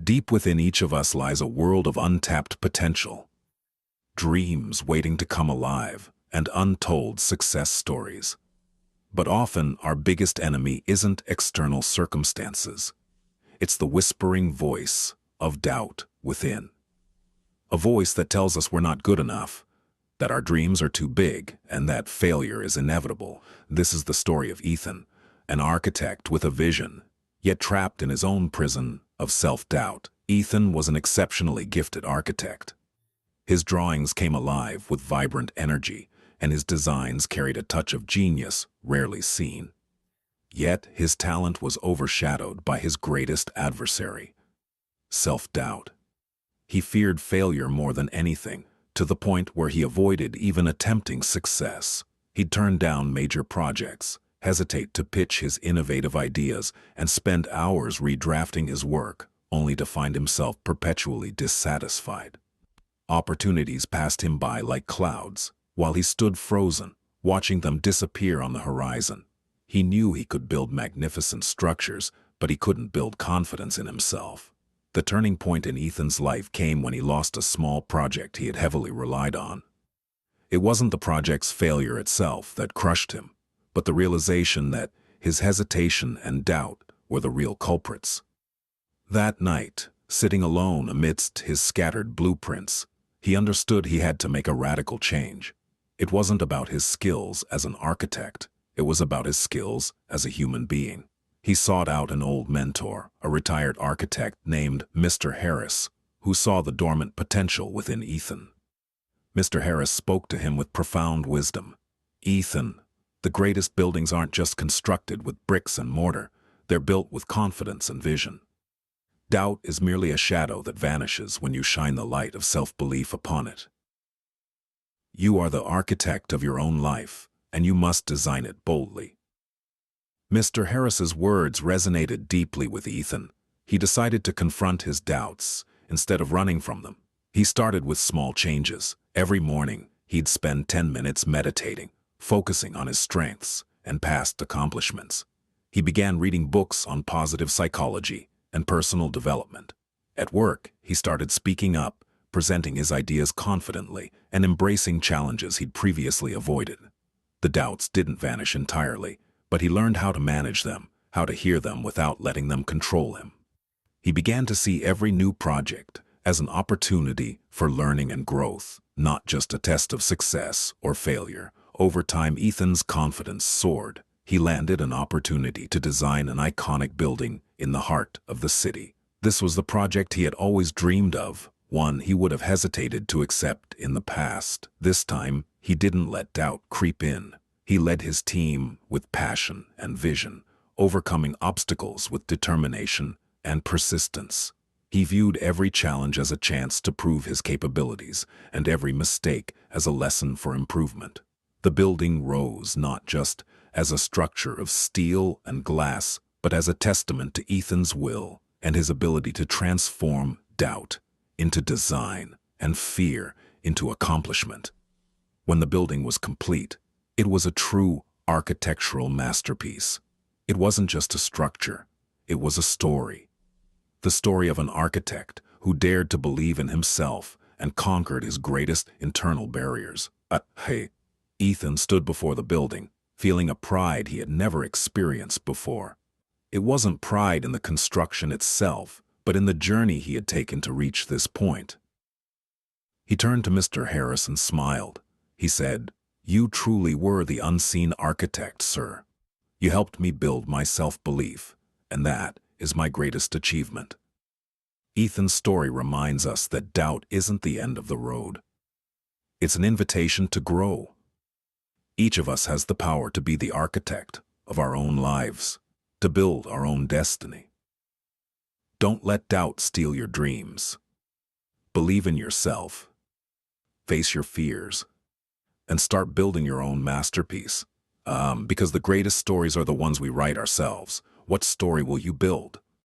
Deep within each of us lies a world of untapped potential, dreams waiting to come alive, and untold success stories. But often our biggest enemy isn't external circumstances. It's the whispering voice of doubt within. A voice that tells us we're not good enough, that our dreams are too big, and that failure is inevitable. This is the story of Ethan, an architect with a vision, yet trapped in his own prison of self-doubt. Ethan was an exceptionally gifted architect. His drawings came alive with vibrant energy, and his designs carried a touch of genius rarely seen. Yet his talent was overshadowed by his greatest adversary, self-doubt. He feared failure more than anything, to the point where he avoided even attempting success. He'd turn down major projects, hesitate to pitch his innovative ideas, and spend hours redrafting his work, only to find himself perpetually dissatisfied. Opportunities passed him by like clouds, while he stood frozen, watching them disappear on the horizon. He knew he could build magnificent structures, but he couldn't build confidence in himself. The turning point in Ethan's life came when he lost a small project he had heavily relied on. It wasn't the project's failure itself that crushed him, but the realization that his hesitation and doubt were the real culprits. That night, sitting alone amidst his scattered blueprints, he understood he had to make a radical change. It wasn't about his skills as an architect, it was about his skills as a human being. He sought out an old mentor, a retired architect named Mr. Harris, who saw the dormant potential within Ethan. Mr. Harris spoke to him with profound wisdom. "Ethan, the greatest buildings aren't just constructed with bricks and mortar, they're built with confidence and vision. Doubt is merely a shadow that vanishes when you shine the light of self-belief upon it. You are the architect of your own life, and you must design it boldly." Mr. Harris's words resonated deeply with Ethan. He decided to confront his doubts instead of running from them. He started with small changes. Every morning, he'd spend 10 minutes meditating, focusing on his strengths and past accomplishments. He began reading books on positive psychology and personal development. At work, he started speaking up, presenting his ideas confidently, and embracing challenges he'd previously avoided. The doubts didn't vanish entirely, but he learned how to manage them, how to hear them without letting them control him. He began to see every new project as an opportunity for learning and growth, not just a test of success or failure. Over time, Ethan's confidence soared. He landed an opportunity to design an iconic building in the heart of the city. This was the project he had always dreamed of, one he would have hesitated to accept in the past. This time, he didn't let doubt creep in. He led his team with passion and vision, overcoming obstacles with determination and persistence. He viewed every challenge as a chance to prove his capabilities, and every mistake as a lesson for improvement. The building rose not just as a structure of steel and glass, but as a testament to Ethan's will and his ability to transform doubt into design and fear into accomplishment. When the building was complete, it was a true architectural masterpiece. It wasn't just a structure, it was a story. The story of an architect who dared to believe in himself and conquered his greatest internal barriers. Ethan stood before the building, feeling a pride he had never experienced before. It wasn't pride in the construction itself, but in the journey he had taken to reach this point. He turned to Mr. Harris and smiled. He said, "You truly were the unseen architect, sir. You helped me build my self-belief, and that is my greatest achievement." Ethan's story reminds us that doubt isn't the end of the road. It's an invitation to grow. Each of us has the power to be the architect of our own lives, to build our own destiny. Don't let doubt steal your dreams. Believe in yourself. Face your fears, and start building your own masterpiece. Because the greatest stories are the ones we write ourselves. What story will you build?